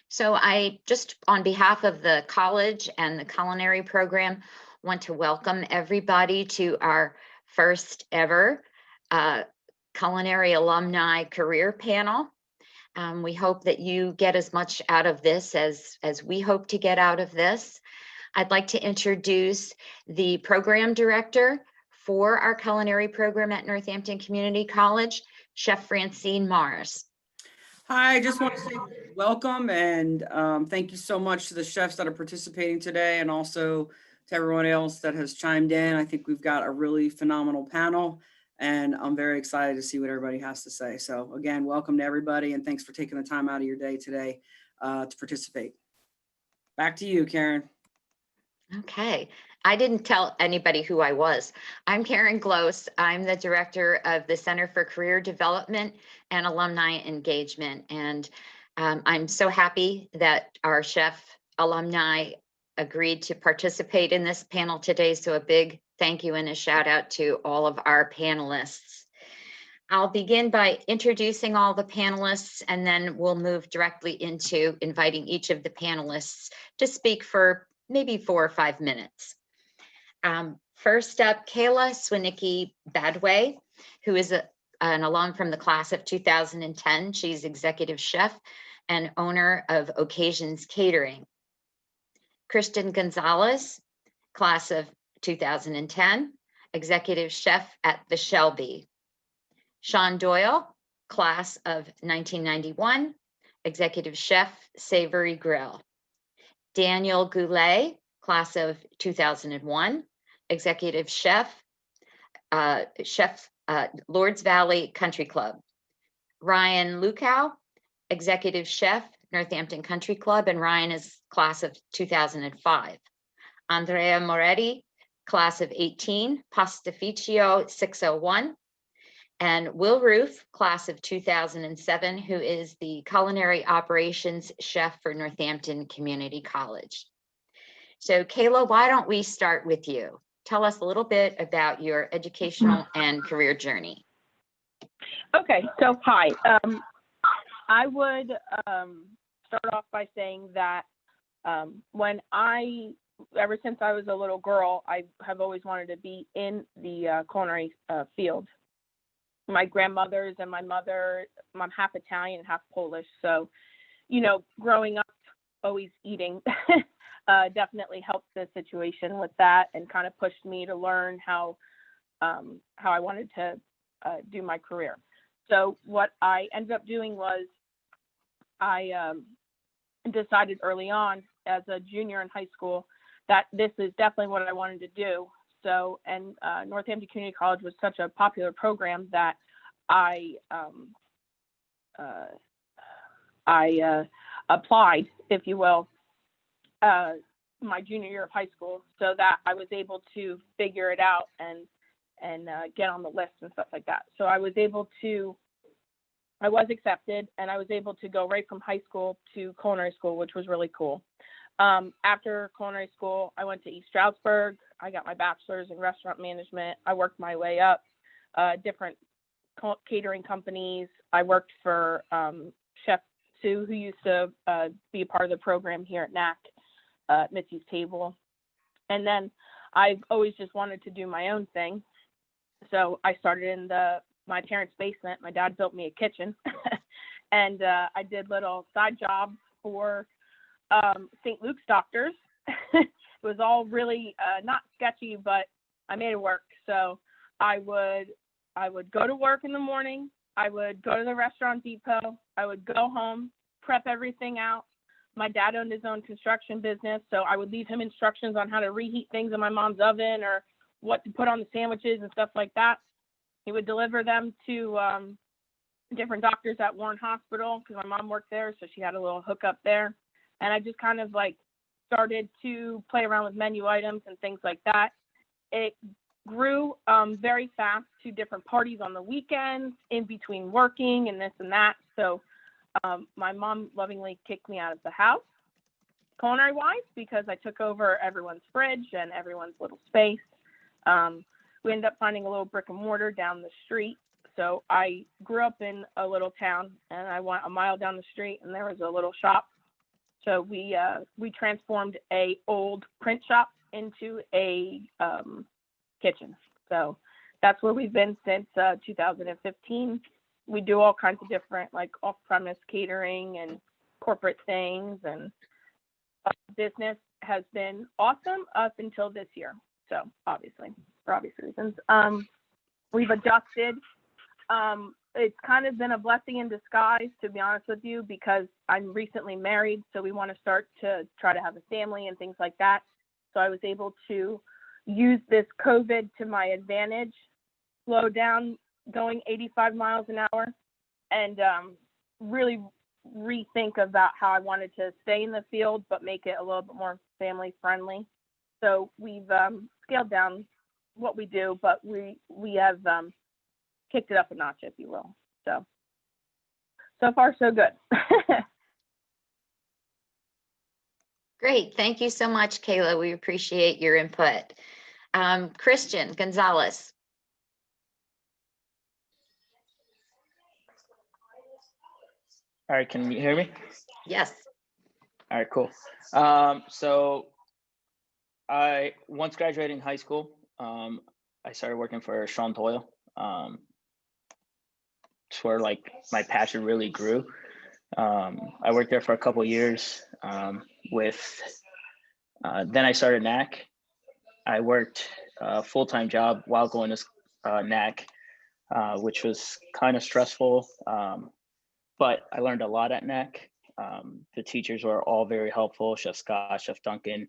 So I just, on behalf of the college and the culinary program, want to welcome everybody to our first ever uh, culinary alumni career panel. We hope that you get as much out of this as we hope to get out of this. I'd like to introduce the program director for our culinary program at Northampton Community College, Chef Francine Morris. Hi, I just want to say welcome and thank you so much to the chefs that are participating today and also to everyone else that has chimed in. I think we've got a really phenomenal panel and I'm very excited to see what everybody has to say. So again, welcome to everybody and thanks for taking the time out of your day today to participate. Back to you, Karen. Okay. I didn't tell anybody who I was. I'm Karen Glose. I'm the director of the Center for Career Development and Alumni Engagement. And I'm so happy that our chef alumni agreed to participate in this panel today. So a big thank you and a shout out to all of our panelists. I'll begin by introducing all the panelists, and then we'll move directly into inviting each of the panelists to speak for maybe 4 or 5 minutes. First up, Kayla Swinicki Badway, who is an alum from the class of 2010. She's executive chef and owner of Occasions Catering. Kristen Gonzalez, class of 2010, executive chef at the Shelby. Sean Doyle, class of 1991, executive chef, Savory Grill. Daniel Goulet, class of 2001, executive chef, Lords Valley Country Club. Ryan Lukow, executive chef, Northampton Country Club, and Ryan is class of 2005. Andrea Moretti, class of 18, Pastificio 601. And Will Roof, class of 2007, who is the culinary operations chef for Northampton Community College. So Kayla, why don't we start with you? Tell us a little bit about your educational and career journey. Okay, so hi. I would start off by saying that ever since I was a little girl, I have always wanted to be in the culinary field. My grandmothers and my mother, I'm half Italian, half Polish. So, growing up, always eating definitely helped the situation with that and kind of pushed me to learn how I wanted to do my career. So what I ended up doing was I decided early on as a junior in high school that this is definitely what I wanted to do. So, and Northampton Community College was such a popular program that I applied, if you will, my junior year of high school, so that I was able to figure it out and get on the list and stuff like that. So I was accepted, and I was able to go right from high school to culinary school, which was really cool. After culinary school, I went to East Stroudsburg. I got my bachelor's in restaurant management. I worked my way up, different catering companies. I worked for Chef Sue, who used to be a part of the program here at NAC, Mitzi's Table. And then I've always just wanted to do my own thing. So I started in my parents' basement. My dad built me a kitchen, and I did little side jobs for St. Luke's doctors. It was all really not sketchy, but I made it work. So I would go to work in the morning. I would go to the restaurant depot. I would go home, prep everything out. My dad owned his own construction business, so I would leave him instructions on how to reheat things in my mom's oven or what to put on the sandwiches and stuff like that. He would deliver them to different doctors at Warren Hospital because my mom worked there, so she had a little hookup there. And I just kind of started to play around with menu items and things like that. It grew very fast to different parties on the weekends, in between working and this and that. So my mom lovingly kicked me out of the house, culinary-wise, because I took over everyone's fridge and everyone's little space. We ended up finding a little brick and mortar down the street. So I grew up in a little town, and I went a mile down the street, and there was a little shop. So we transformed a old print shop into a kitchen. So that's where we've been since 2015. We do all kinds of different like off-premise catering and corporate things, and business has been awesome up until this year. So obviously, for obvious reasons, we've adjusted. It's kind of been a blessing in disguise, to be honest with you, because I'm recently married. So we want to start to try to have a family and things like that. So I was able to use this COVID to my advantage, slow down going 85 miles an hour, and really rethink about how I wanted to stay in the field, but make it a little bit more family friendly. So we've scaled down what we do, but we have kicked it up a notch, if you will. So far, so good. Great. Thank you so much, Kayla. We appreciate your input. Christian Gonzalez. All right, can you hear me? Yes. All right, cool. So once graduating high school, I started working for Sean Toyle. It's where like my passion really grew. I worked there for a couple of years then I started NAC. I worked a full-time job while going to NAC, which was kind of stressful. But I learned a lot at NAC. The teachers were all very helpful. Chef Scott, Chef Duncan,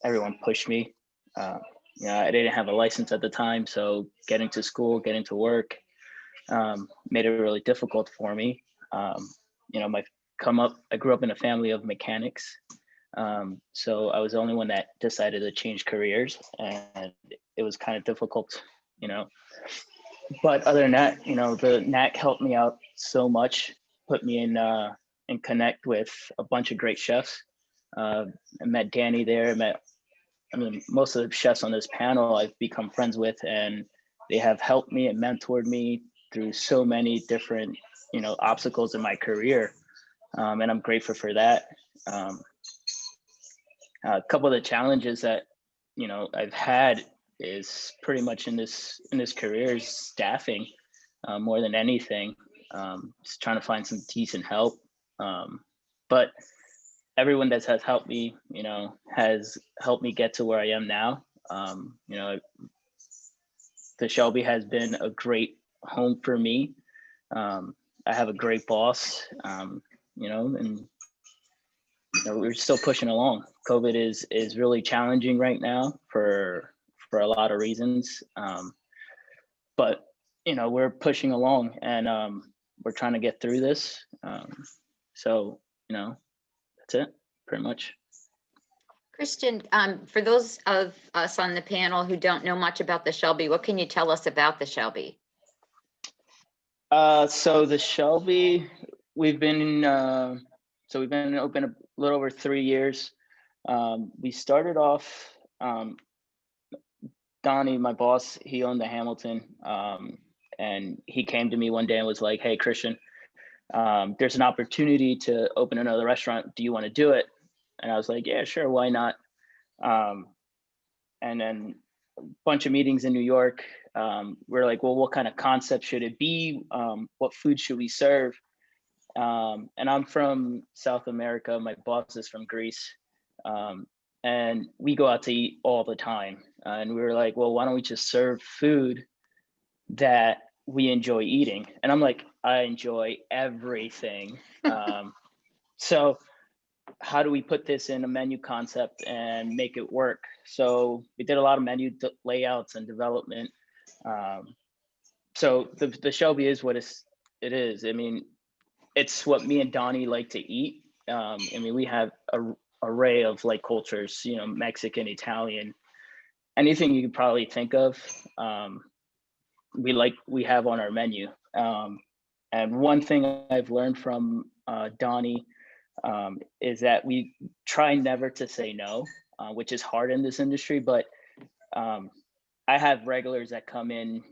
everyone pushed me. I didn't have a license at the time, so getting to school, getting to work, made it really difficult for me. I grew up in a family of mechanics. So I was the only one that decided to change careers, and it was kind of difficult, But other than that, the NAC helped me out so much, put me in connect with a bunch of great chefs. I met Danny there. Most of the chefs on this panel I've become friends with, and they have helped me and mentored me through so many different, obstacles in my career. And I'm grateful for that. A couple of the challenges that, I've had is pretty much in this career is staffing, more than anything. Just trying to find some decent help. But everyone that has helped me, has helped me get to where I am now. The Shelby has been a great home for me. I have a great boss, and we're still pushing along. COVID is really challenging right now for a lot of reasons. But we're pushing along, and we're trying to get through this. So that's it, pretty much. Christian, for those of us on the panel who don't know much about the Shelby, what can you tell us about the Shelby? So the Shelby, we've been open a little over 3 years. We started off, Donnie, my boss, he owned the Hamilton, and he came to me one day and was like, "Hey, Christian, there's an opportunity to open another restaurant. Do you want to do it?" And I was like, "Yeah, sure, why not?" And then a bunch of meetings in New York. We're like, well, what kind of concept should it be? What food should we serve? And I'm from South America. My boss is from Greece. And we go out to eat all the time. And we were like, well, why don't we just serve food that we enjoy eating? And I'm like, I enjoy everything. So how do we put this in a menu concept and make it work? So we did a lot of menu layouts and development. So the Shelby is what it is. It's what me and Donnie like to eat. We have a array of like cultures, Mexican, Italian, anything you could probably think of. We have on our menu. And one thing I've learned from Donnie is that we try never to say no, which is hard in this industry. But I have regulars that come in,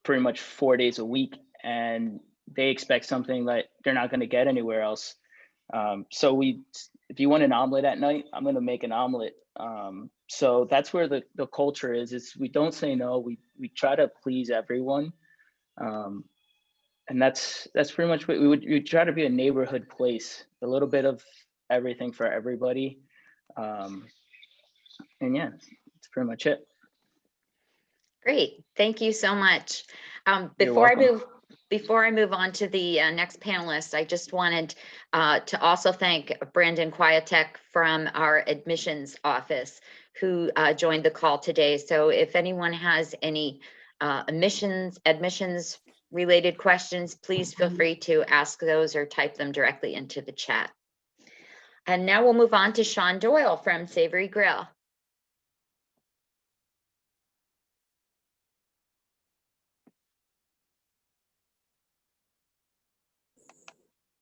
pretty much 4 days a week, and they expect something that they're not going to get anywhere else. So if you want an omelet at night, I'm going to make an omelet. So that's where the culture is we don't say no. We try to please everyone. And that's pretty much what we try to be a neighborhood place, a little bit of everything for everybody. And yeah, that's pretty much it. Great, thank you so much. You're welcome. Before I move on to the next panelist, I just wanted to also thank Brandon Quietek from our admissions office who joined the call today. So if anyone has any admissions related questions, please feel free to ask those or type them directly into the chat. And now we'll move on to Sean Doyle from Savory Grill.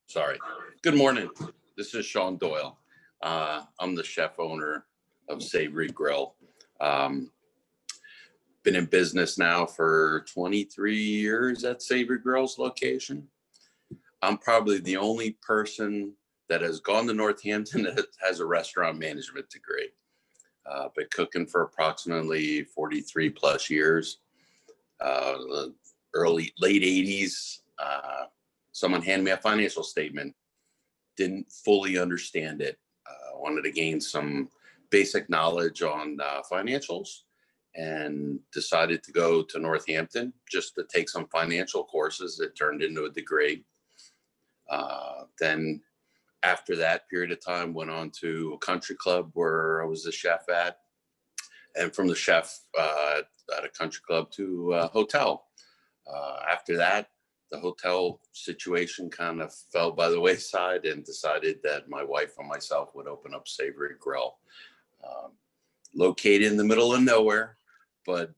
Sorry. Good morning. This is Sean Doyle. I'm the chef owner of Savory Grill. Been in business now for 23 years at Savory Grill's location. I'm probably the only person that has gone to Northampton that has a restaurant management degree. Been cooking for approximately 43 plus years. Late 80s. Someone handed me a financial statement, didn't fully understand it, wanted to gain some basic knowledge on financials, and decided to go to Northampton just to take some financial courses that turned into a degree. Then after that period of time, went on to a country club where I was a chef at, and from the chef at a country club to a hotel. After that, the hotel situation kind of fell by the wayside, and decided that my wife and myself would open up Savory Grill. Located in the middle of nowhere, but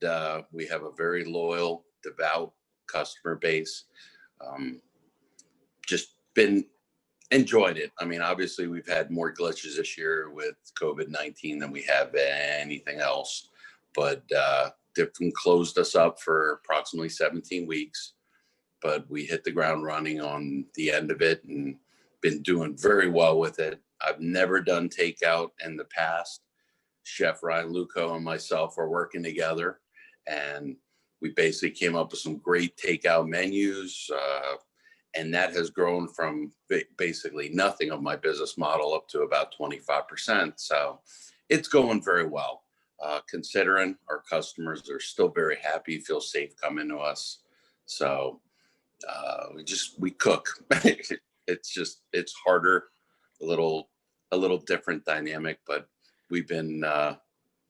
we have a very loyal, devout customer base. Just been enjoyed it. I mean, obviously we've had more glitches this year with COVID-19 than we have anything else, but they've closed us up for approximately 17 weeks. But we hit the ground running on the end of it and been doing very well with it. I've never done takeout in the past. Chef Ryan Luco and myself are working together, and we basically came up with some great takeout menus. And that has grown from basically nothing of my business model up to about 25%. So it's going very well, considering our customers are still very happy, feel safe coming to us. So we cook. It's harder, a little different dynamic, but we've been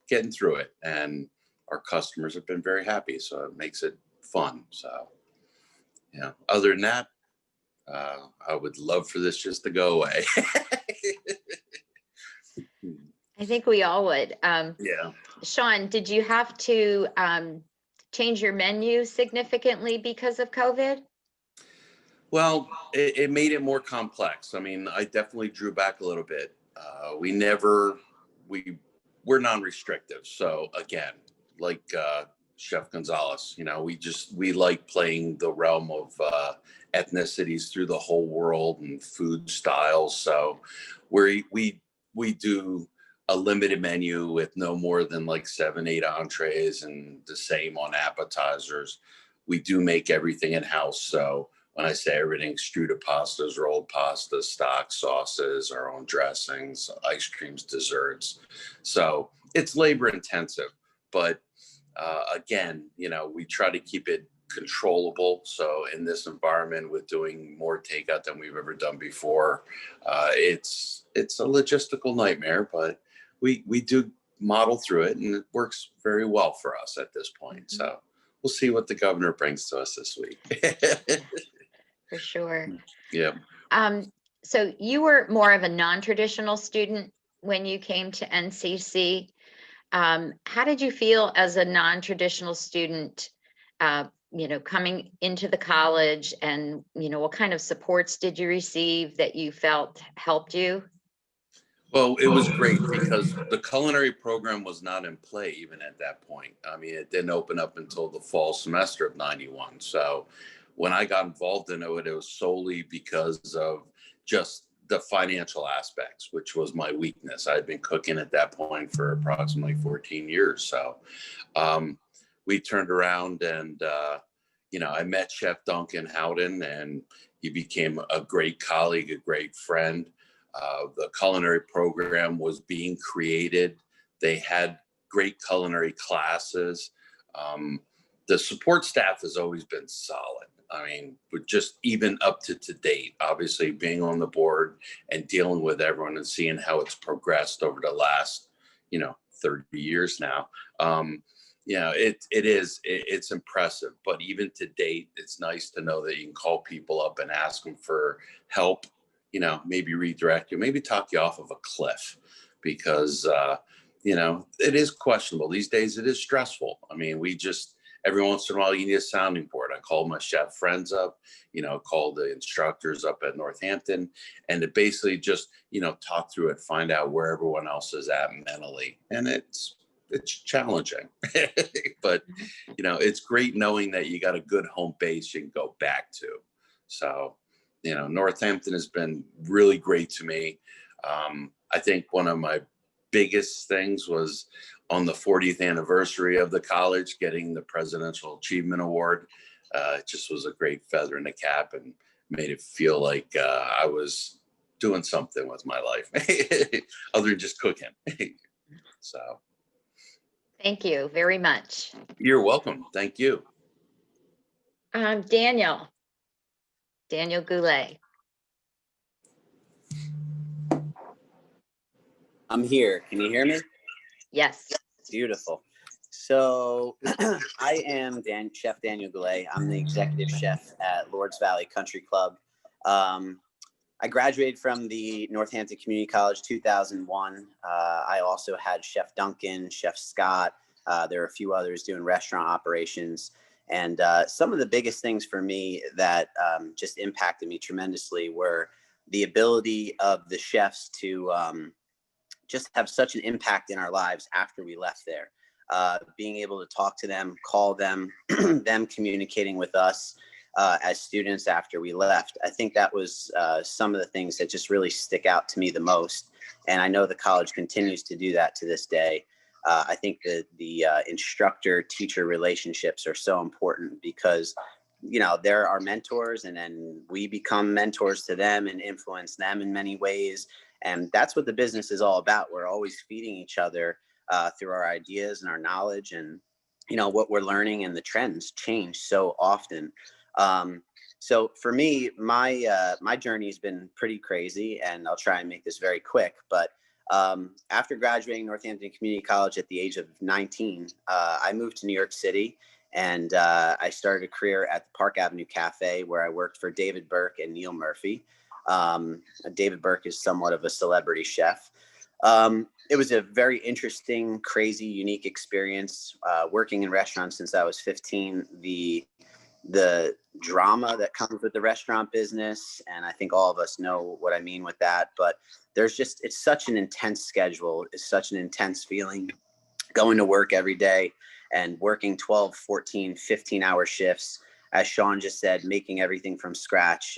getting through it, and our customers have been very happy. So it makes it fun. So, yeah, other than that, I would love for this just to go away. I think we all would. Yeah. Sean, did you have to change your menu significantly because of COVID? Well, it made it more complex. I mean, I definitely drew back a little bit. We're non-restrictive. So again, like Chef Gonzalez, we like playing the realm of ethnicities through the whole world and food styles. So we do a limited menu with no more than like 7-8 entrees, and the same on appetizers. We do make everything in-house. So when I say everything, extruded pastas, rolled pastas, stock, sauces, our own dressings, ice creams, desserts. So it's labor intensive, but again, we try to keep it controllable. So in this environment, with doing more takeout than we've ever done before, it's a logistical nightmare, but we do model through it, and it works very well for us at this point. So we'll see what the governor brings to us this week. For sure. Yeah. So you were more of a non-traditional student when you came to NCC. How did you feel as a non-traditional student, coming into the college, and, what kind of supports did you receive that you felt helped you? Well, it was great because the culinary program was not in play even at that point. I mean, it didn't open up until the fall semester of '91. So when I got involved in it, it was solely because of just the financial aspects, which was my weakness. I'd been cooking at that point for approximately 14 years. So we turned around and, I met Chef Duncan Howden, and he became a great colleague, a great friend. The culinary program was being created. They had great culinary classes. The support staff has always been solid. I mean, but just even up to date, obviously being on the board and dealing with everyone and seeing how it's progressed over the last, 30 years now. It's impressive, but even to date, it's nice to know that you can call people up and ask them for help, maybe redirect you, maybe talk you off of a cliff, because, it is questionable. These days, it is stressful. I mean, every once in a while, you need a sounding board. I call my chef friends up, call the instructors up at Northampton, and to basically just, talk through it, find out where everyone else is at mentally. And it's challenging, but, it's great knowing that you got a good home base you can go back to. So, Northampton has been really great to me. I think one of my biggest things was on the 40th anniversary of the college, getting the Presidential Achievement Award. It just was a great feather in the cap and made it feel like I was doing something with my life other than just cooking. So. Thank you very much. You're welcome. Thank you. Daniel Goulet. I'm here. Can you hear me? Yes. Beautiful. So I am Chef Daniel Goulet. I'm the executive chef at Lords Valley Country Club. I graduated from the Northampton Community College 2001. I also had Chef Duncan, Chef Scott. There are a few others doing restaurant operations. And some of the biggest things for me that just impacted me tremendously were the ability of the chefs to just have such an impact in our lives after we left there. Being able to talk to them, call them, them communicating with us as students after we left. I think that was some of the things that just really stick out to me the most. And I know the college continues to do that to this day. I think that the instructor-teacher relationships are so important because, they're our mentors, and then we become mentors to them and influence them in many ways. And that's what the business is all about. We're always feeding each other through our ideas and our knowledge, and what we're learning, and the trends change so often. So for me, my journey has been pretty crazy, and I'll try and make this very quick. But after graduating Northampton Community College at the age of 19, I moved to New York City, and I started a career at the Park Avenue Cafe, where I worked for David Burke and Neil Murphy. David Burke is somewhat of a celebrity chef. It was a very interesting, crazy, unique experience working in restaurants since I was 15. The drama that comes with the restaurant business, and I think all of us know what I mean with that, but it's such an intense schedule. It's such an intense feeling going to work every day and working 12, 14, 15-hour shifts. As Sean just said, making everything from scratch.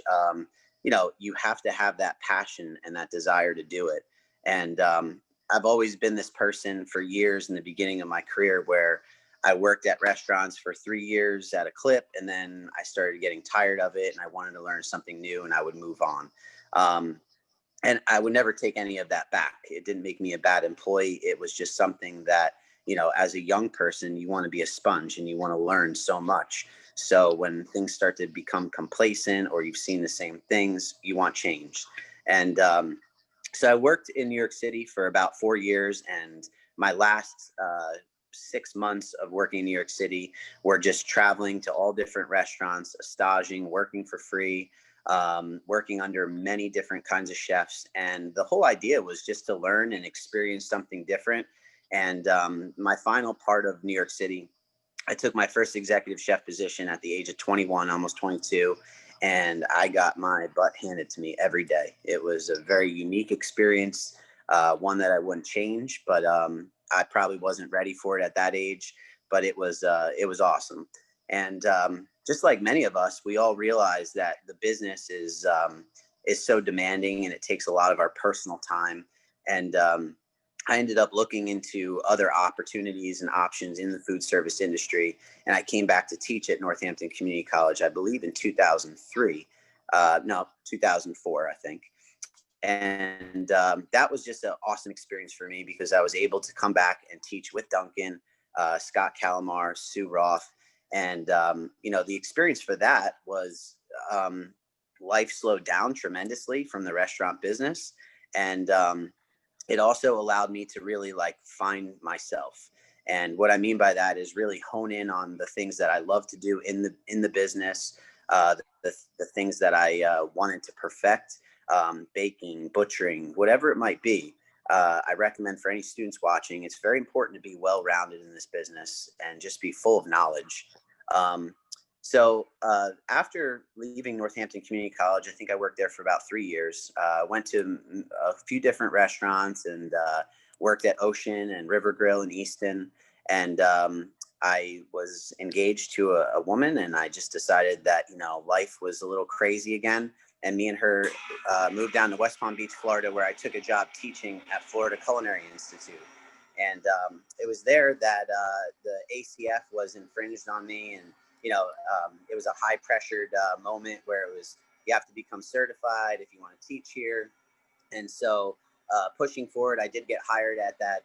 You have to have that passion and that desire to do it. And I've always been this person for years in the beginning of my career where I worked at restaurants for 3 years at a clip, and then I started getting tired of it and I wanted to learn something new, and I would move on. And I would never take any of that back. It didn't make me a bad employee. It was just something that, as a young person, you want to be a sponge and you want to learn so much. So when things start to become complacent or you've seen the same things, you want change. And so I worked in New York City for about 4 years, and my last 6 months of working in New York City were just traveling to all different restaurants, staging, working for free, working under many different kinds of chefs. And the whole idea was just to learn and experience something different. And my final part of New York City, I took my first executive chef position at the age of 21, almost 22. And I got my butt handed to me every day. It was a very unique experience, one that I wouldn't change, but I probably wasn't ready for it at that age, but it was awesome. And just like many of us, we all realize that the business is so demanding, and it takes a lot of our personal time. And I ended up looking into other opportunities and options in the food service industry. And I came back to teach at Northampton Community College, I believe in 2003. No, 2004, I think. And that was just an awesome experience for me, because I was able to come back and teach with Duncan, Scott Calamar, Sue Roth. And, the experience for that was life slowed down tremendously from the restaurant business. And it also allowed me to really find myself. And what I mean by that is really hone in on the things that I love to do in the business, the things that I wanted to perfect, baking, butchering, whatever it might be. I recommend for any students watching, it's very important to be well-rounded in this business and just be full of knowledge. So after leaving Northampton Community College, I think I worked there for about 3 years. Went to a few different restaurants and worked at Ocean and River Grill in Easton. And I was engaged to a woman, and I just decided that, life was a little crazy again. And me and her moved down to West Palm Beach, Florida, where I took a job teaching at Florida Culinary Institute. And it was there that the ACF was infringed on me. And, it was a high pressured moment where it was, you have to become certified if you want to teach here. And so pushing forward, I did get hired at that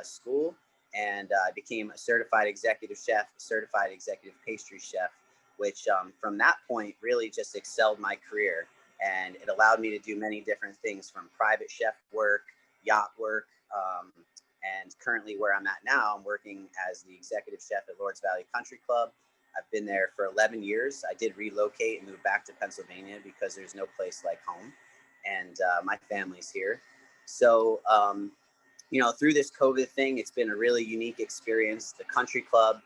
school, and I became a certified executive chef, certified executive pastry chef, which from that point really just excelled my career. And it allowed me to do many different things, from private chef work, yacht work, and currently where I'm at now, I'm working as the executive chef at Lords Valley Country Club. I've been there for 11 years. I did relocate and move back to Pennsylvania because there's no place like home, and my family's here. So, through this COVID thing, it's been a really unique experience. The country club,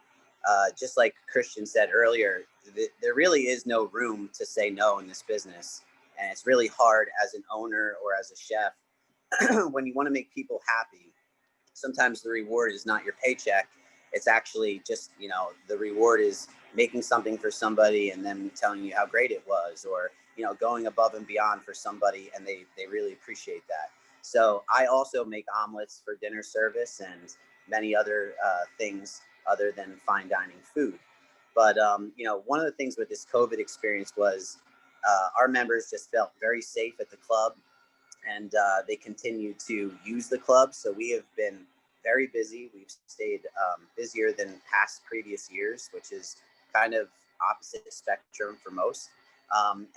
just like Christian said earlier, there really is no room to say no in this business. And it's really hard as an owner or as a chef when you want to make people happy. Sometimes the reward is not your paycheck. It's actually just, the reward is making something for somebody and them telling you how great it was, or, going above and beyond for somebody, and they really appreciate that. So I also make omelets for dinner service and many other things other than fine dining food. But, one of the things with this COVID experience was our members just felt very safe at the club, and they continue to use the club. So we have been very busy. We've stayed busier than past previous years, which is kind of opposite spectrum for most.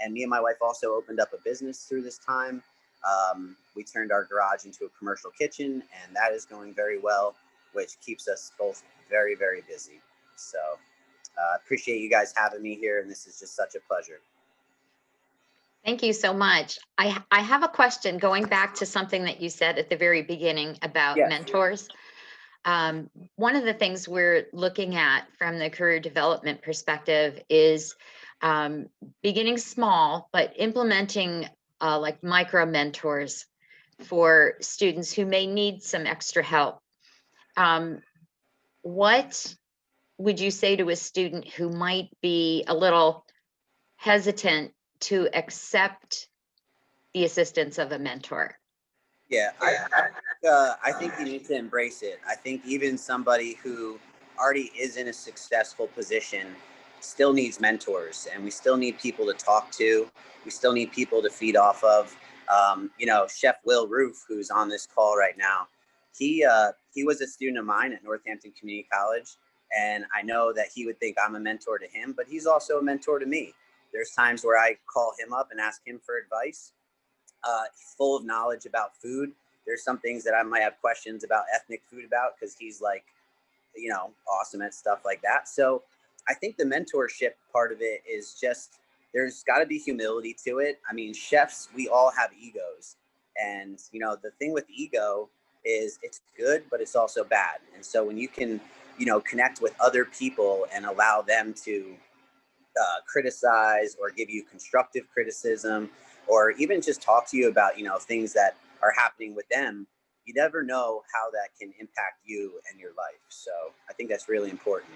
And me and my wife also opened up a business through this time. We turned our garage into a commercial kitchen, and that is going very well, which keeps us both very, very busy. So appreciate you guys having me here, and this is just such a pleasure. Thank you so much. I have a question going back to something that you said at the very beginning about Yes. mentors. One of the things we're looking at from the career development perspective is beginning small, but implementing like micro mentors for students who may need some extra help. What would you say to a student who might be a little hesitant to accept the assistance of a mentor? Yeah, I think you need to embrace it. I think even somebody who already is in a successful position still needs mentors, and we still need people to talk to. We still need people to feed off of. Chef Will Roof, who's on this call right now, he was a student of mine at Northampton Community College, and I know that he would think I'm a mentor to him, but he's also a mentor to me. There's times where I call him up and ask him for advice. Full of knowledge about food. There's some things that I might have questions about ethnic food about, because he's awesome at stuff like that. So I think the mentorship part of it is just, there's got to be humility to it. I mean, chefs, we all have egos. And, the thing with ego is it's good, but it's also bad. And so when you can, connect with other people and allow them to criticize or give you constructive criticism, or even just talk to you about, things that are happening with them, you never know how that can impact you and your life. So I think that's really important.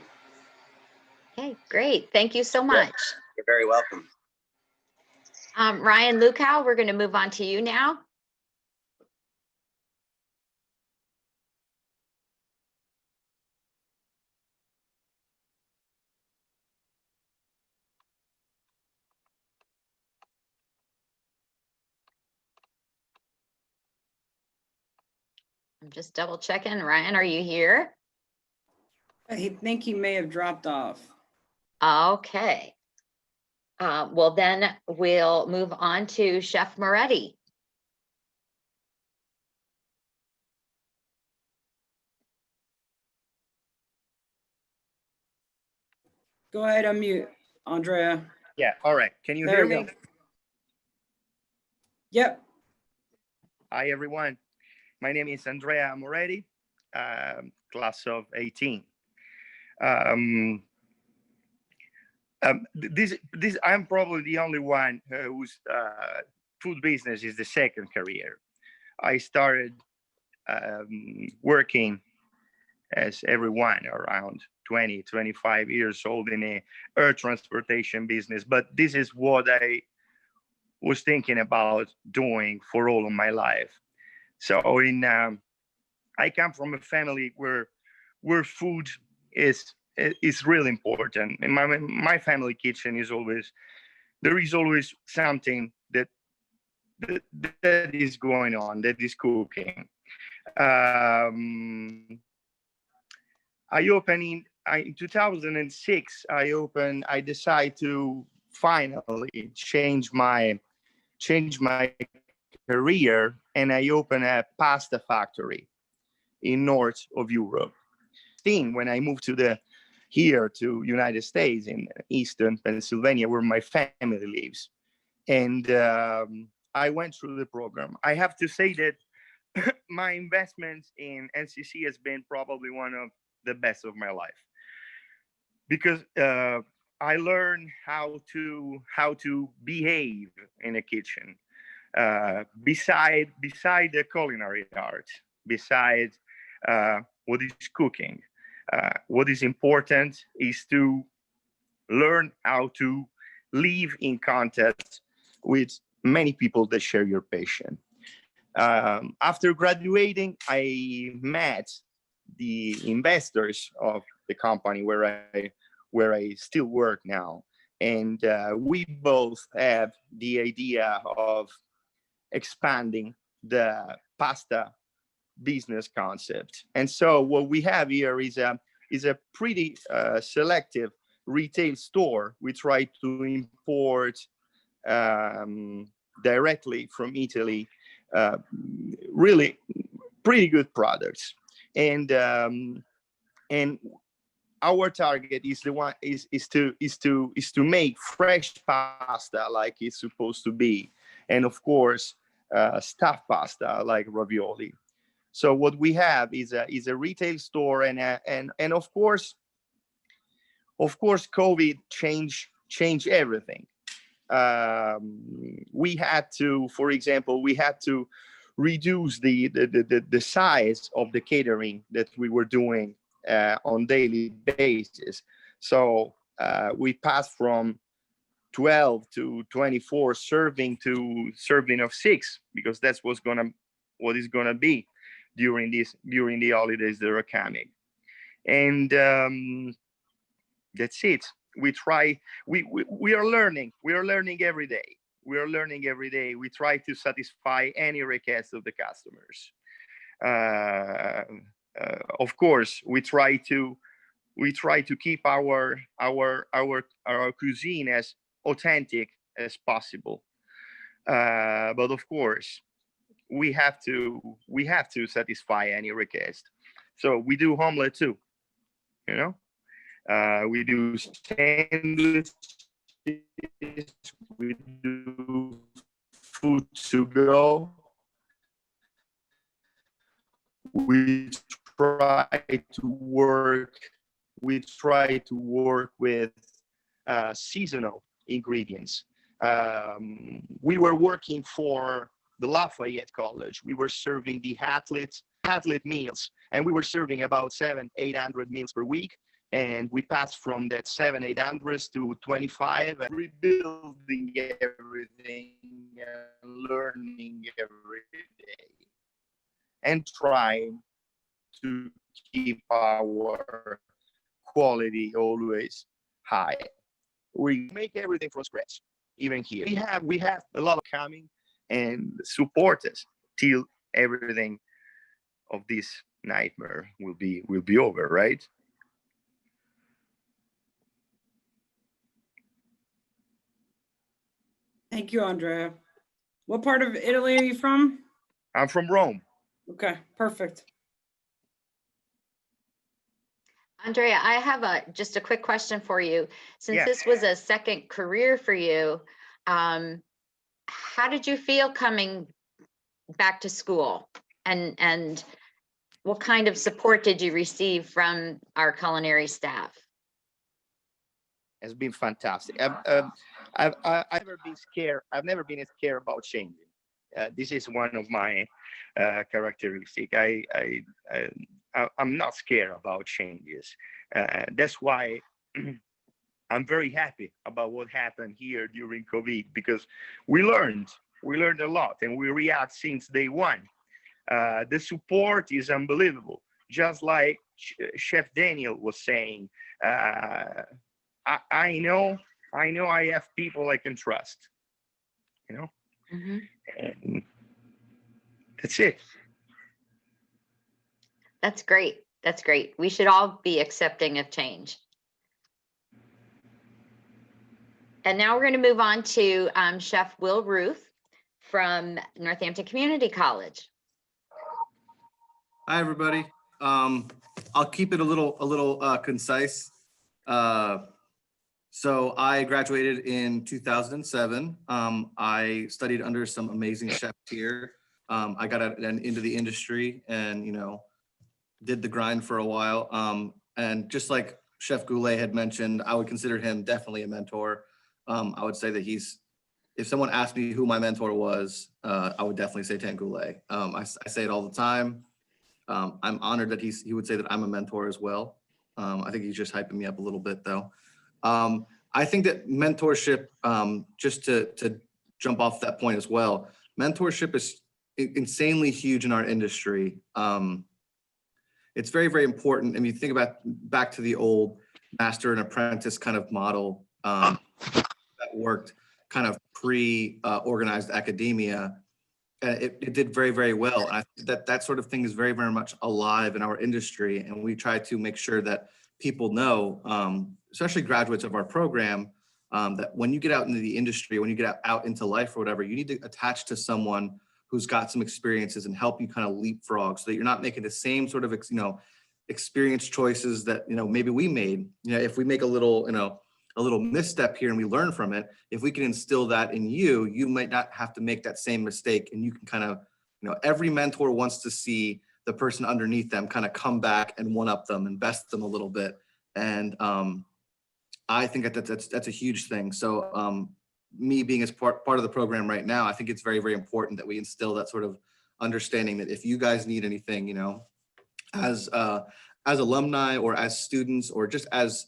Okay, great. Thank you so much. You're very welcome. Ryan Lukow, we're going to move on to you now. I'm just double checking. Ryan, are you here? I think he may have dropped off. Okay. Well, then we'll move on to Chef Moretti. Go ahead, unmute, Andrea. Yeah, all right. Can you There hear we me? go. Yep. Hi, everyone. My name is Andrea Moretti, class of 18. I'm probably the only one whose food business is the second career. I started working as everyone around 20, 25 years old in a air transportation business, but this is what I was thinking about doing for all of my life. So I come from a family where food is really important. In my family kitchen there is always something that is going on, that is cooking. In 2006. I decided to finally change my career, and I opened a pasta factory in north of Europe. When I moved here to United States in eastern Pennsylvania, where my family lives, and I went through the program. I have to say that my investments in NCC has been probably one of the best of my life, because I learned how to behave in a kitchen. Beside the culinary art, beside what is cooking, what is important is to learn how to live in contact with many people that share your passion. After graduating, I met the investors of the company where I still work now, and we both have the idea of expanding the pasta business concept. And so what we have here is a pretty selective retail store. We try to import directly from Italy really pretty good products, and our target is to make fresh pasta like it's supposed to be, and of course stuffed pasta like ravioli. So what we have is a retail store, and of course COVID changed everything. We had to, for example, reduce the size of the catering that we were doing on daily basis. So we passed from 12 to 24 serving to serving of 6, because that's what is gonna be during the holidays that are coming. And that's it. We are learning every day. We try to satisfy any request of the customers. Of course, we try to keep our cuisine as authentic as possible. But of course, we have to satisfy any request. So we do omelet too, you know. We do sandwiches, we do food to go. We try to work. With seasonal ingredients. We were working for the Lafayette College. We were serving the athlete meals, and we were serving about 700-800 meals per week. And we passed from that 700-800s to 25, and rebuilding everything and learning every day and trying to keep our quality always high. We make everything from scratch, even here. We have a lot of coming and support us till everything of this nightmare will be over, right? Thank you, Andrea. What part of Italy are you from? I'm from Rome. Okay, perfect. Andrea, I have just a quick question for you. Since Yeah. this was a second career for you, how did you feel coming back to school? And what kind of support did you receive from our culinary staff? Has been fantastic. I've never been scared. I've never been scared about changing. This is one of my characteristics. I'm not scared about changes. That's why I'm very happy about what happened here during COVID, because we learned a lot and we react since day one. The support is unbelievable. Just like Chef Daniel was saying, I know I have people I can trust, you know, and that's it. That's great. That's great. We should all be accepting of change. And now we're going to move on to Chef Will Ruth from Northampton Community College. Hi, everybody. I'll keep it a little concise. So I graduated in 2007. I studied under some amazing chefs here. I got into the industry and, did the grind for a while. And just like Chef Goulet had mentioned, I would consider him definitely a mentor. I would say that if someone asked me who my mentor was, I would definitely say Tan Goulet. I say it all the time. I'm honored that he would say that I'm a mentor as well. I think he's just hyping me up a little bit though. I think that mentorship, just to jump off that point as well, mentorship is insanely huge in our industry. It's very, very important. And you think about back to the old master and apprentice kind of model that worked kind of pre-organized academia. It did very, very well. And I think that sort of thing is very, very much alive in our industry. And we try to make sure that people know, especially graduates of our program, that when you get out into the industry, when you get out into life or whatever, you need to attach to someone who's got some experiences and help you kind of leapfrog so that you're not making the same sort of, experience choices that, maybe we made. If we make a little misstep here and we learn from it, if we can instill that in you, you might not have to make that same mistake. And you can kind of, every mentor wants to see the person underneath them kind of come back and one up them and best them a little bit. And I think that's a huge thing. So me being as part of the program right now, I think it's very, very important that we instill that sort of understanding that if you guys need anything, as alumni or as students or just as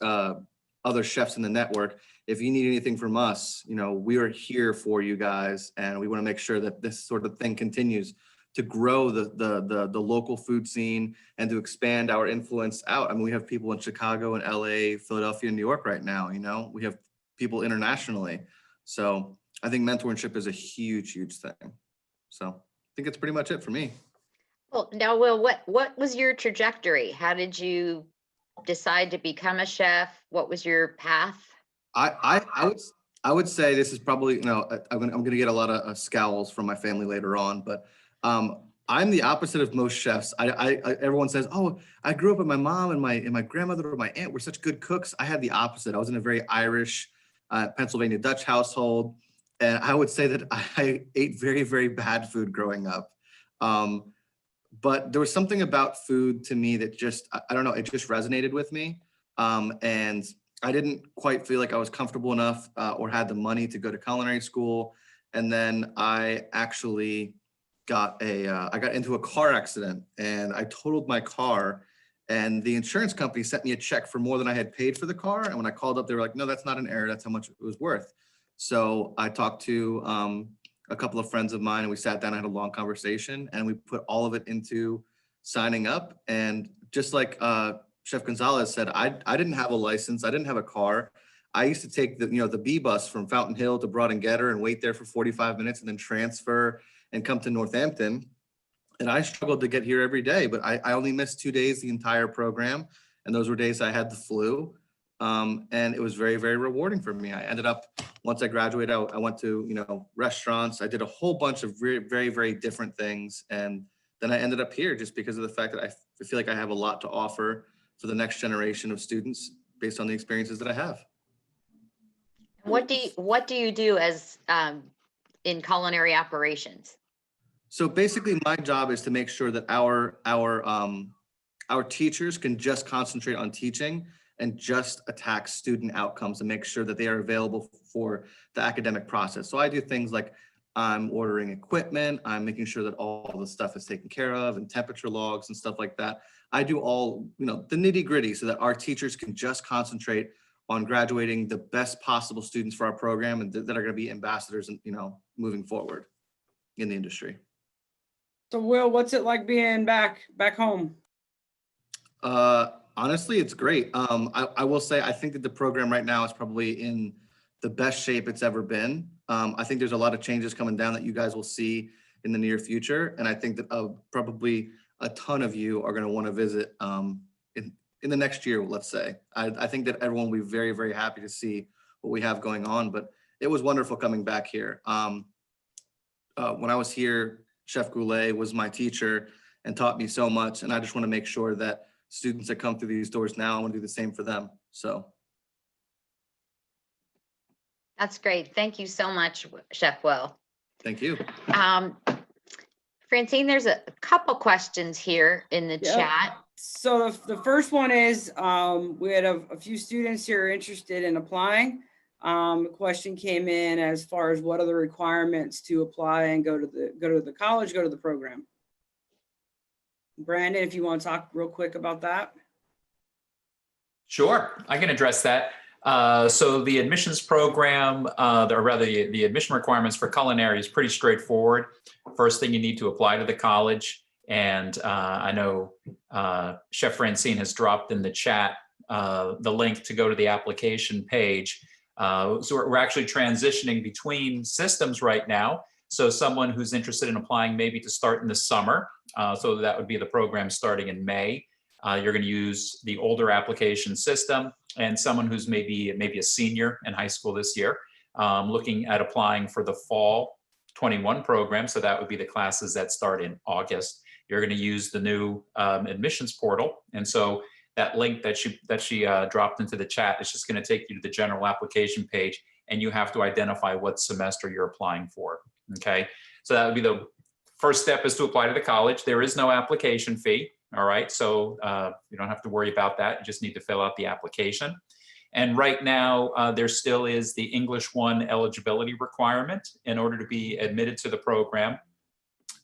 other chefs in the network, if you need anything from us, we are here for you guys, and we want to make sure that this sort of thing continues to grow the local food scene and to expand our influence out. I mean, we have people in Chicago and LA, Philadelphia, and New York right now. We have people internationally. So I think mentorship is a huge, huge thing. So I think it's pretty much it for me. Well, now, Will, what was your trajectory? How did you decide to become a chef? What was your path? I would say this is probably, I'm gonna get a lot of scowls from my family later on, but I'm the opposite of most chefs. Everyone says, oh, I grew up with my mom and my grandmother or my aunt were such good cooks. I had the opposite. I was in a very Irish, Pennsylvania Dutch household. And I would say that I ate very, very bad food growing up. But there was something about food to me that just, I don't know, it just resonated with me. And I didn't quite feel like I was comfortable enough or had the money to go to culinary school. And then I actually I got into a car accident and I totaled my car. And the insurance company sent me a check for more than I had paid for the car. And when I called up, they were like, no, that's not an error. That's how much it was worth. So I talked to a couple of friends of mine and we sat down and had a long conversation and we put all of it into signing up. And just like Chef Gonzalez said, I didn't have a license. I didn't have a car. I used to take the B bus from Fountain Hill to Broad and Getter and wait there for 45 minutes and then transfer and come to Northampton. And I struggled to get here every day, but I only missed 2 days the entire program. And those were days I had the flu. And it was very, very rewarding for me. I ended up, once I graduated, I went to, restaurants. I did a whole bunch of very, very, very different things. And then I ended up here just because of the fact that I feel like I have a lot to offer for the next generation of students based on the experiences that I have. What do you do as in culinary operations? So basically my job is to make sure that our teachers can just concentrate on teaching and just attack student outcomes and make sure that they are available for the academic process. So I do things like I'm ordering equipment, I'm making sure that all the stuff is taken care of and temperature logs and stuff like that. I do all, the nitty gritty so that our teachers can just concentrate on graduating the best possible students for our program and that are going to be ambassadors and, moving forward in the industry. So Will, what's it like being back home? Honestly, it's great. I will say, I think that the program right now is probably in the best shape it's ever been. I think there's a lot of changes coming down that you guys will see in the near future. And I think that probably a ton of you are going to want to visit in the next year, let's say. I think that everyone will be very, very happy to see what we have going on, but it was wonderful coming back here. When I was here, Chef Goulet was my teacher and taught me so much. And I just want to make sure that students that come through these doors now, I want to do the same for them. So. That's great. Thank you so much, Chef Will. Thank you. Francine, there's a couple questions here in the chat. So the first one is, we had a few students here interested in applying. The question came in as far as what are the requirements to apply and go to the college, go to the program. Brandon, if you want to talk real quick about that. Sure, I can address that. So the admissions program, or rather the admission requirements for culinary is pretty straightforward. First thing, you need to apply to the college. And I know Chef Francine has dropped in the chat the link to go to the application page. So we're actually transitioning between systems right now. So someone who's interested in applying maybe to start in the summer, so that would be the program starting in May. You're going to use the older application system, and someone who's maybe a senior in high school this year, looking at applying for the fall 21 program. So that would be the classes that start in August. You're going to use the new admissions portal, and so that link that she dropped into the chat is just going to take you to the general application page, and you have to identify what semester you're applying for. Okay, so that would be the first step, is to apply to the college. There is no application fee. All right, so you don't have to worry about that. You just need to fill out the application. And right now, there still is the English 1 eligibility requirement in order to be admitted to the program.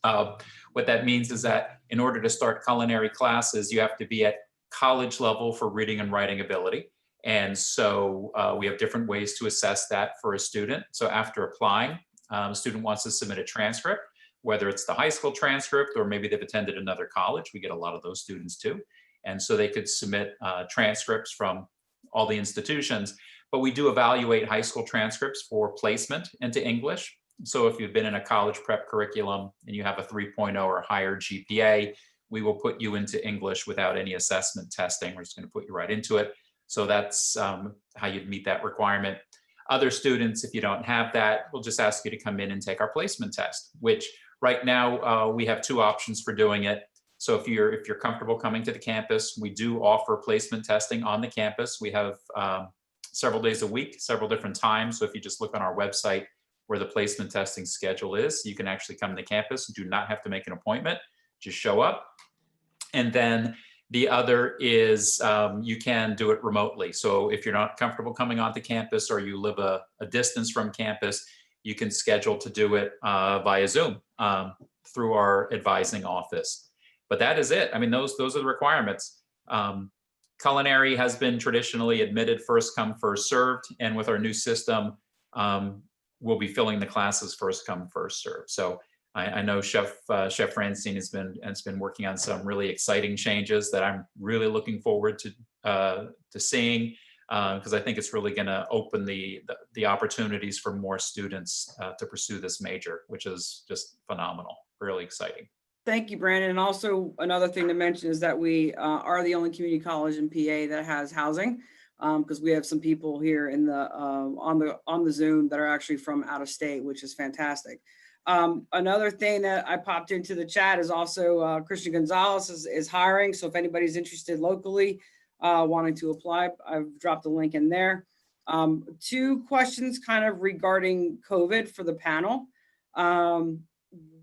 What that means is that in order to start culinary classes, you have to be at college level for reading and writing ability. And so we have different ways to assess that for a student. So after applying, a student wants to submit a transcript, whether it's the high school transcript or maybe they've attended another college. We get a lot of those students too. And so they could submit transcripts from all the institutions, but we do evaluate high school transcripts for placement into English. So if you've been in a college prep curriculum and you have a 3.0 or higher GPA, we will put you into English without any assessment testing. We're just going to put you right into it. So that's how you'd meet that requirement. Other students, if you don't have that, we'll just ask you to come in and take our placement test, which right now we have 2 options for doing it. So if you're comfortable coming to the campus, we do offer placement testing on the campus. We have several days a week, several different times. So if you just look on our website where the placement testing schedule is, you can actually come to campus. Do not have to make an appointment, just show up. And then the other is you can do it remotely. So if you're not comfortable coming onto campus or you live a distance from campus, you can schedule to do it via Zoom through our advising office. But that is it. I mean, those are the requirements. Culinary has been traditionally admitted first come, first served. And with our new system, we'll be filling the classes first come, first served. So I know Chef Francine has been working on some really exciting changes that I'm really looking forward to seeing, because I think it's really going to open the opportunities for more students to pursue this major, which is just phenomenal, really exciting. Thank you, Brandon. And also another thing to mention is that we are the only community college in PA that has housing, because we have some people here in the on the Zoom that are actually from out of state, which is fantastic. Another thing that I popped into the chat is also Christian Gonzalez is hiring. So if anybody's interested locally, wanting to apply, I've dropped a link in there. 2 questions kind of regarding COVID for the panel.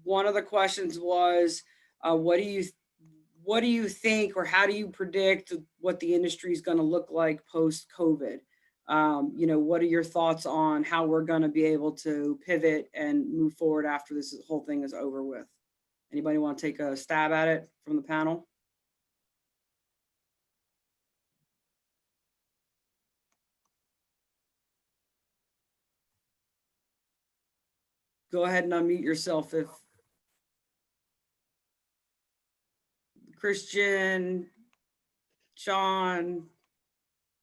One of the questions was, what do you think, or how do you predict what the industry is going to look like post-COVID? What are your thoughts on how we're going to be able to pivot and move forward after this whole thing is over with? Anybody want to take a stab at it from the panel? Go ahead and unmute yourself if Christian, Sean,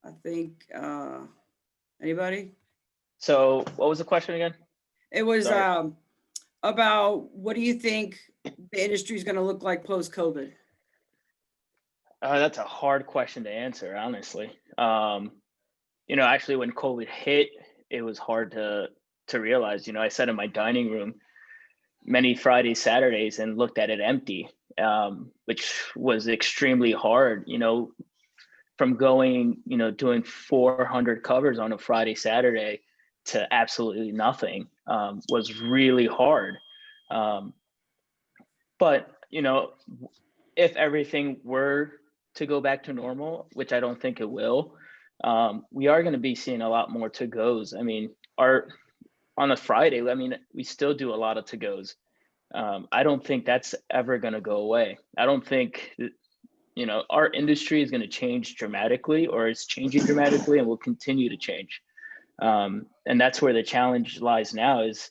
I think, anybody? So what was the question again? It was Sorry. about what do you think the industry is going to look like post-COVID? That's a hard question to answer, honestly. Actually, when COVID hit, it was hard to realize. I sat in my dining room many Fridays, Saturdays, and looked at it empty, which was extremely hard. From going, doing 400 covers on a Friday, Saturday to absolutely nothing was really hard. But if everything were to go back to normal, which I don't think it will, we are going to be seeing a lot more to-goes. I mean, on a Friday, we still do a lot of to-goes. I don't think that's ever going to go away. I don't think, our industry is going to change dramatically, or it's changing dramatically and will continue to change. And that's where the challenge lies now, is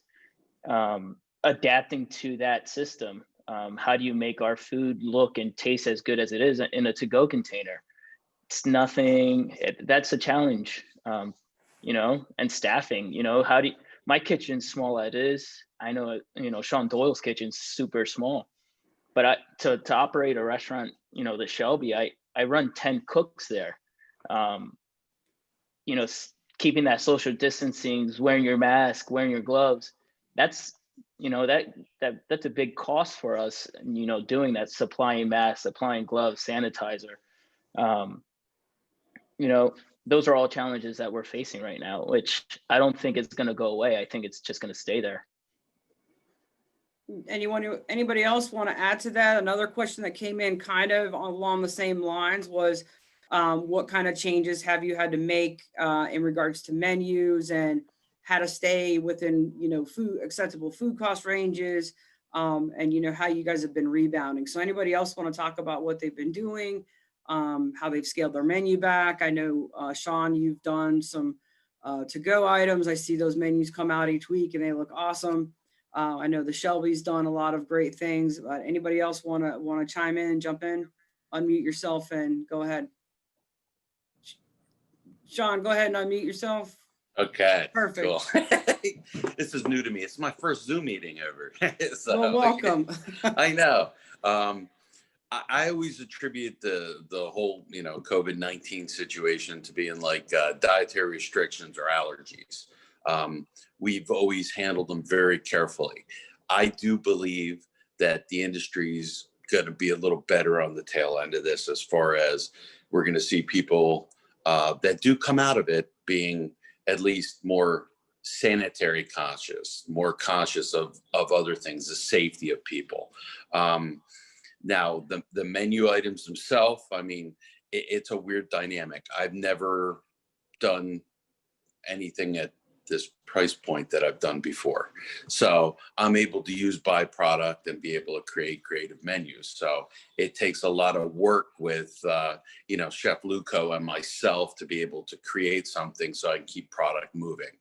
adapting to that system. How do you make our food look and taste as good as it is in a to-go container? It's nothing. That's a challenge, and staffing. My kitchen's small as it is. I know, Sean Doyle's kitchen's super small, but to operate a restaurant, the Shelby, I run 10 cooks there. Keeping that social distancing, wearing your mask, wearing your gloves, that's that's a big cost for us. Doing that, supplying masks, supplying gloves, sanitizer. Those are all challenges that we're facing right now, which I don't think it's going to go away. I think it's just going to stay there. Anybody else want to add to that? Another question that came in kind of along the same lines was, what kind of changes have you had to make in regards to menus, and how to stay within, acceptable food cost ranges, and how you guys have been rebounding. So anybody else want to talk about what they've been doing, how they've scaled their menu back? I know, Sean, you've done some to-go items. I see those menus come out each week and they look awesome. I know the Shelby's done a lot of great things, but anybody else want to chime in, jump in, unmute yourself and go ahead. Sean, go ahead and unmute yourself. Okay. Perfect. Cool. This is new to me. It's my first Zoom meeting ever. So, well, welcome. I know. I always attribute the whole, COVID-19 situation to being like dietary restrictions or allergies. We've always handled them very carefully. I do believe that the industry's going to be a little better on the tail end of this, as far as we're going to see people that do come out of it being at least more sanitary conscious, more conscious of other things, the safety of people. Now, the menu items themselves, it's a weird dynamic. I've never done anything at this price point that I've done before. So I'm able to use byproduct and be able to create creative menus. So it takes a lot of work with, Chef Luco and myself to be able to create something so I can keep product moving.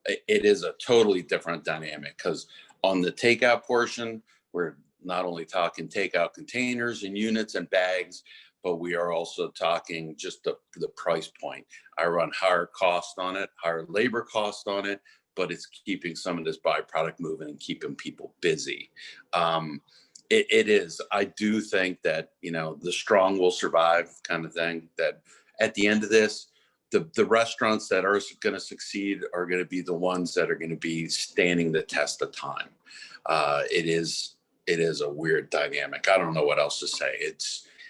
It is a totally different dynamic because on the takeout portion, we're not only talking takeout containers and units and bags, but we are also talking just the price point. I run higher cost on it, higher labor cost on it, but it's keeping some of this byproduct moving and keeping people busy. It is. I do think that, the strong will survive kind of thing, that at the end of this, the restaurants that are going to succeed are going to be the ones that are going to be standing the test of time. It is a weird dynamic. I don't know what else to say.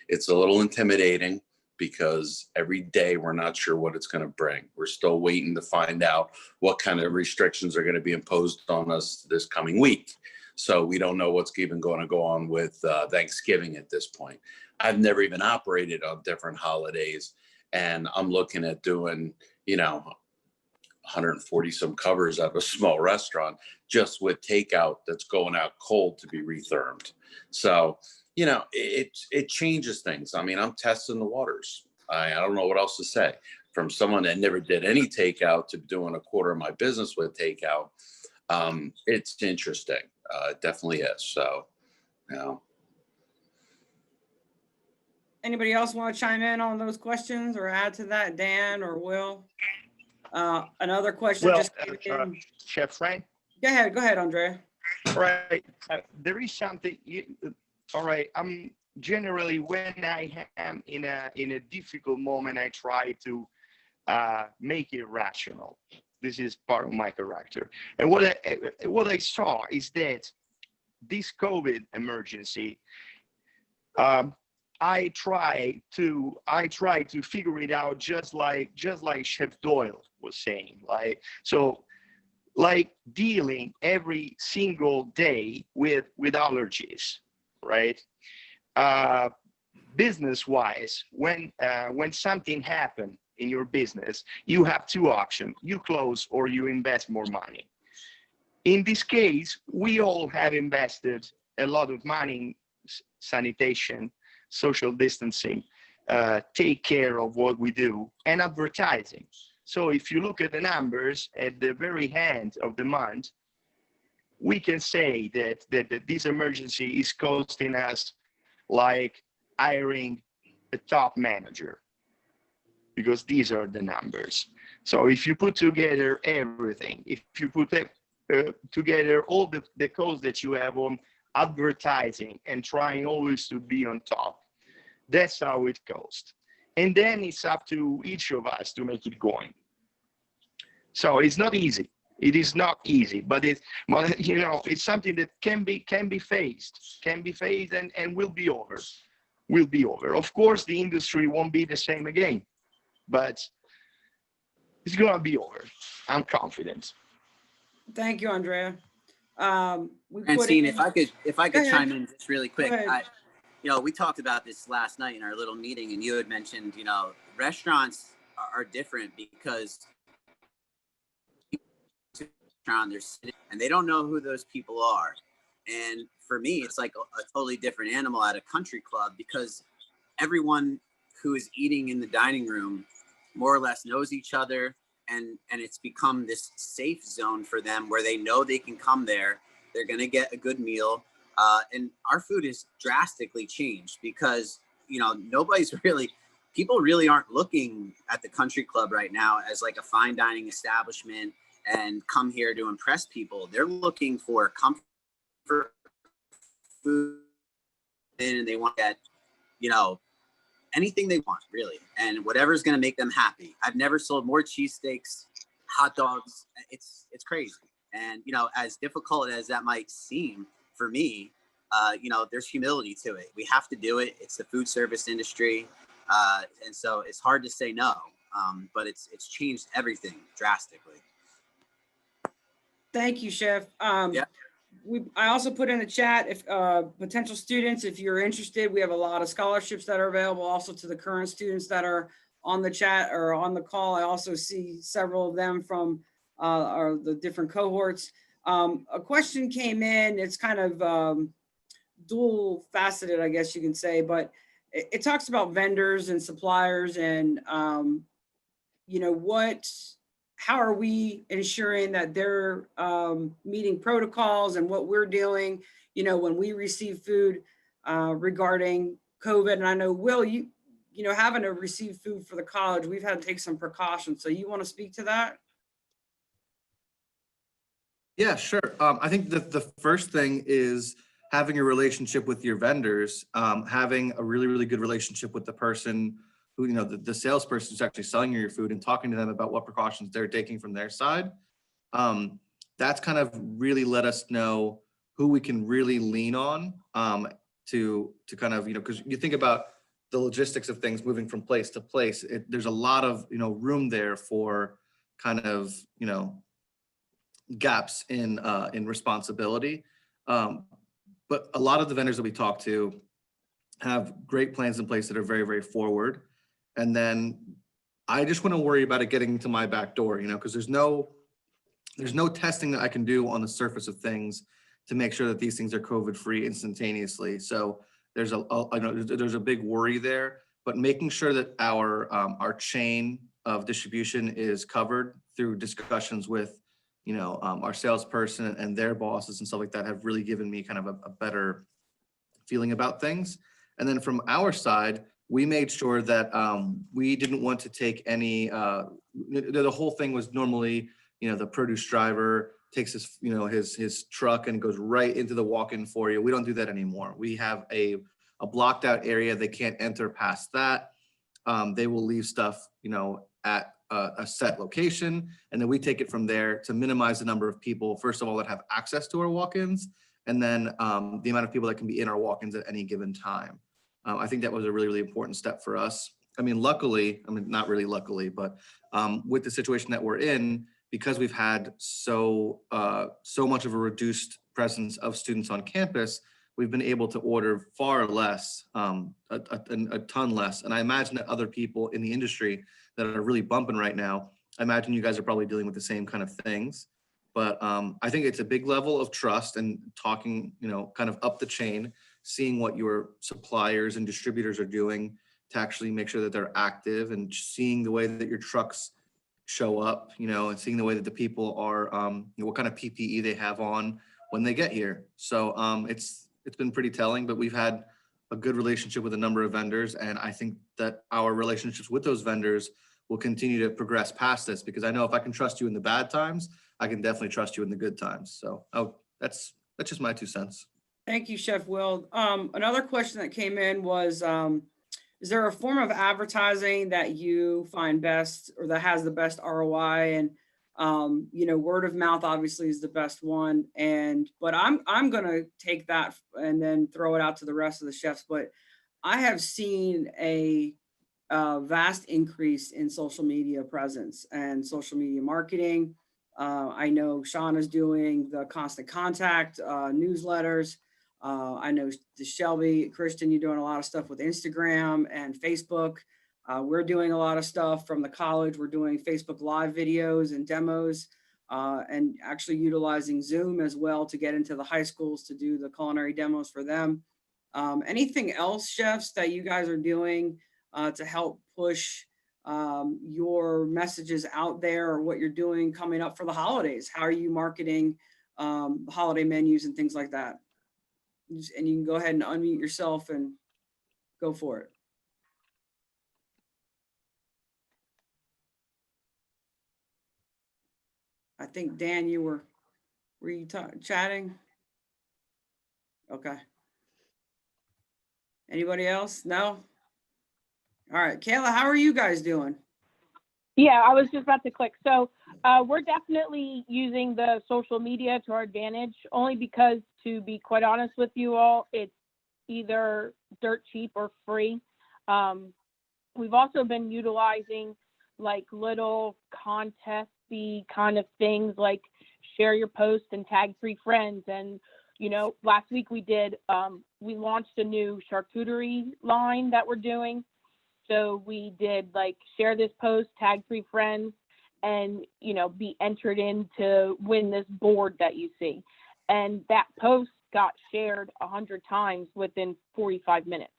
It's a little intimidating because every day we're not sure what it's going to bring. We're still waiting to find out what kind of restrictions are going to be imposed on us this coming week. So we don't know what's even going to go on with Thanksgiving at this point. I've never even operated on different holidays, and I'm looking at doing, 140 some covers at a small restaurant just with takeout that's going out cold to be rethermed. So, it changes things. I mean, I'm testing the waters. I don't know what else to say. From someone that never did any takeout to doing a quarter of my business with takeout, it's interesting. It definitely is. So, Anybody else want to chime in on those questions or add to that, Dan or Will? Another question Well, just came in. Chef Frank. Go ahead, Andrea. Right. There is something. All right. Generally, when I am in a difficult moment, I try to make it rational. This is part of my character. And what I saw is that this COVID emergency, I try to figure it out just like Chef Doyle was saying. Like dealing every single day with allergies, right? Business wise, when something happened in your business, you have two options: you close or you invest more money. In this case, we all have invested a lot of money in sanitation, social distancing, take care of what we do, and advertising. So if you look at the numbers at the very end of the month, we can say that this emergency is costing us like hiring a top manager, because these are the numbers. So if you put together everything, if you put together all the costs that you have on advertising and trying always to be on top, that's how it goes. And then it's up to each of us to make it going. So it's not easy. It is not easy, but it's something that can be faced and will be over. Will be over. Of course, the industry won't be the same again, but it's gonna be over. I'm confident. Thank you, Andrea. Francine, if I could chime in just really quick. We talked about this last night in our little meeting, and you had mentioned, restaurants are different because they're sitting and they don't know who those people are. And for me, it's like a totally different animal at a country club, because everyone who is eating in the dining room more or less knows each other, and it's become this safe zone for them where they know they can come there, they're going to get a good meal. And our food is drastically changed because, people really aren't looking at the country club right now as like a fine dining establishment and come here to impress people. They're looking for comfort food, and they want that, anything they want, really, and whatever's going to make them happy. I've never sold more cheesesteaks, hot dogs. It's crazy. And, as difficult as that might seem for me, there's humility to it. We have to do it. It's the food service industry. And so it's hard to say no, but it's changed everything drastically. Thank you, Chef. Yeah. I also put in the chat, if potential students, if you're interested, we have a lot of scholarships that are available also to the current students that are on the chat or on the call. I also see several of them from or the different cohorts. A question came in, it's kind of dual faceted, I guess you can say, but it talks about vendors and suppliers and, you know, how are we ensuring that they're meeting protocols and what we're doing, you know, when we receive food regarding COVID. And I know, Will, you know, having to receive food for the college, we've had to take some precautions. So you want to speak to that? Yeah, sure. I think that the first thing is having a relationship with your vendors, having a really, really good relationship with the person who, you know, the salesperson who's actually selling you your food and talking to them about what precautions they're taking from their side. That's kind of really let us know who we can really lean on to kind of, you know, because you think about the logistics of things moving from place to place, there's a lot of, you know, room there for kind of, you know, gaps in responsibility. But a lot of the vendors that we talk to have great plans in place that are very, very forward. And then I just want to worry about it getting to my back door, you know, because there's no testing that I can do on the surface of things to make sure that these things are COVID free instantaneously. So there's I know there's a big worry there, but making sure that our chain of distribution is covered through discussions with, you know, our salesperson and their bosses and stuff like that have really given me kind of a better feeling about things. And then from our side, we made sure that we didn't want to take any, the whole thing was normally, you know, the produce driver takes his, you know, his truck and goes right into the walk-in for you. We don't do that anymore. We have a blocked out area. They can't enter past that. They will leave stuff, you know, at a set location, and then we take it from there to minimize the number of people, first of all, that have access to our walk-ins, and then the amount of people that can be in our walk-ins at any given time. I think that was a really, really important step for us. I mean, luckily, I mean, not really luckily, but with the situation that we're in, because we've had so much of a reduced presence of students on campus, we've been able to order far less, a ton less. And I imagine that other people in the industry that are really bumping right now, I imagine you guys are probably dealing with the same kind of things. But I think it's a big level of trust and talking, you know, kind of up the chain, seeing what your suppliers and distributors are doing to actually make sure that they're active, and seeing the way that your trucks show up, you know, and seeing the way that the people are, you know, what kind of PPE they have on when they get here. So it's been pretty telling, but we've had a good relationship with a number of vendors. And I think that our relationships with those vendors will continue to progress past this, because I know if I can trust you in the bad times, I can definitely trust you in the good times. So that's just my 2 cents. Thank you, Chef Will. Another question that came in was, is there a form of advertising that you find best or that has the best ROI? And, you know, word of mouth obviously is the best one. But I'm going to take that and then throw it out to the rest of the chefs. But I have seen a vast increase in social media presence and social media marketing. I know Sean is doing the Constant Contact newsletters. I know Shelby, Christian, you're doing a lot of stuff with Instagram and Facebook. We're doing a lot of stuff from the college. We're doing Facebook Live videos and demos, and actually utilizing Zoom as well to get into the high schools to do the culinary demos for them. Anything else, chefs, that you guys are doing to help push your messages out there, or what you're doing coming up for the holidays? How are you marketing holiday menus and things like that? And you can go ahead and unmute yourself and go for it. I think, Dan, were you chatting? Okay. Anybody else? No? All right, Kayla, how are you guys doing? Yeah, I was just about to click. So we're definitely using the social media to our advantage, only because, to be quite honest with you all, it's either dirt cheap or free. We've also been utilizing like little contesty kind of things, like share your post and tag 3 friends. And, you know, last week we launched a new charcuterie line that we're doing. So we did like share this post, tag 3 friends, and, be entered in to win this board that you see. And that post got shared 100 times within 45 minutes.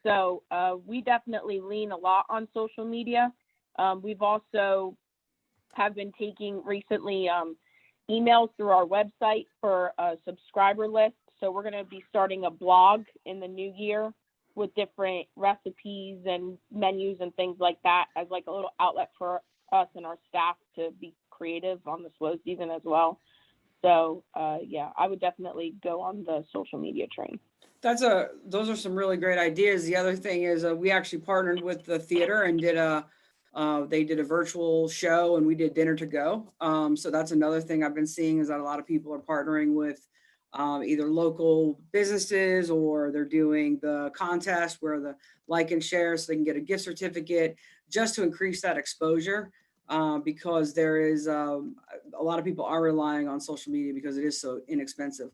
So we definitely lean a lot on social media. We've also have been taking recently emails through our website for a subscriber list. So we're going to be starting a blog in the new year with different recipes and menus and things like that as like a little outlet for us and our staff to be creative on the slow season as well. So yeah, I would definitely go on the social media train. Those are some really great ideas. The other thing is we actually partnered with the theater and they did a virtual show, and we did dinner to go. So that's another thing I've been seeing, is that a lot of people are partnering with either local businesses, or they're doing the contest where the like and share so they can get a gift certificate, just to increase that exposure. Because there is a lot of people are relying on social media because it is so inexpensive.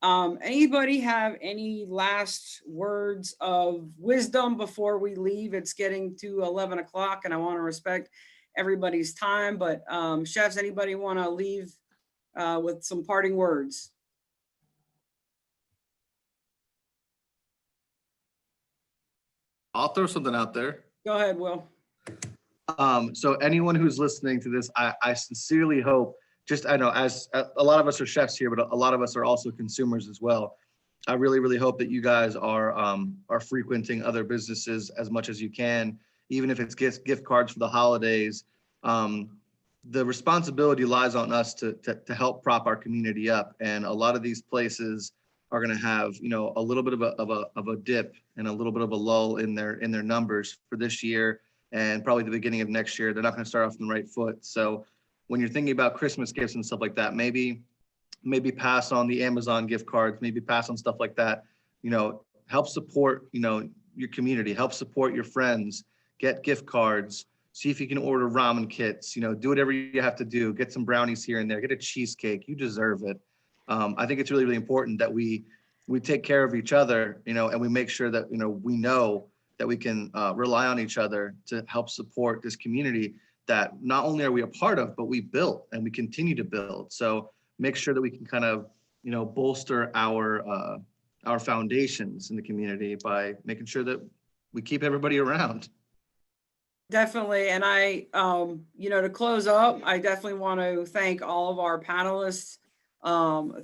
Anybody have any last words of wisdom before we leave? It's getting to 11 o'clock and I want to respect everybody's time, but chefs, anybody want to leave with some parting words? I'll throw something out there. Go ahead, Will. So anyone who's listening to this, I sincerely hope, I know as a lot of us are chefs here, but a lot of us are also consumers as well. I really, really hope that you guys are frequenting other businesses as much as you can, even if it's gift cards for the holidays. The responsibility lies on us to help prop our community up. And a lot of these places are going to have, a little bit of a dip and a little bit of a lull in their numbers for this year, and probably the beginning of next year. They're not going to start off on the right foot. So when you're thinking about Christmas gifts and stuff like that, maybe pass on the Amazon gift cards, maybe pass on stuff like that. Help support, your community, help support your friends, get gift cards, see if you can order ramen kits, do whatever you have to do, get some brownies here and there, get a cheesecake, you deserve it. I think it's really, really important that we take care of each other, and we make sure that, we know that we can rely on each other to help support this community that not only are we a part of, but we built and we continue to build. So make sure that we can kind of, bolster our foundations in the community by making sure that we keep everybody around. Definitely. And I, to close up, I definitely want to thank all of our panelists.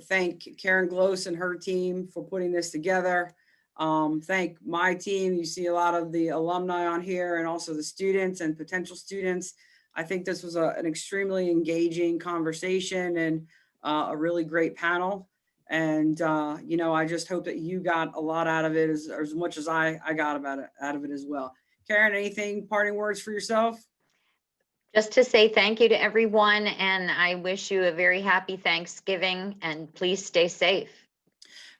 Thank Karen Gloss and her team for putting this together. Thank my team. You see a lot of the alumni on here, and also the students and potential students. I think this was an extremely engaging conversation and a really great panel. And, I just hope that you got a lot out of it as much as I got out of it as well. Karen, anything parting words for yourself? Just to say thank you to everyone, and I wish you a very happy Thanksgiving, and please stay safe.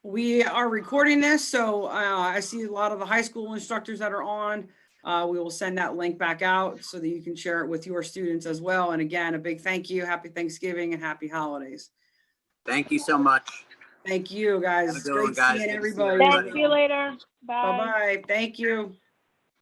We are recording this, so I see a lot of the high school instructors that are on. We will send that link back out so that you can share it with your students as well. And again, a big thank you. Happy Thanksgiving and happy holidays. Thank you so much. Thank you, guys. It's great seeing everybody. Thank you later. Bye. Bye-bye. Thank you.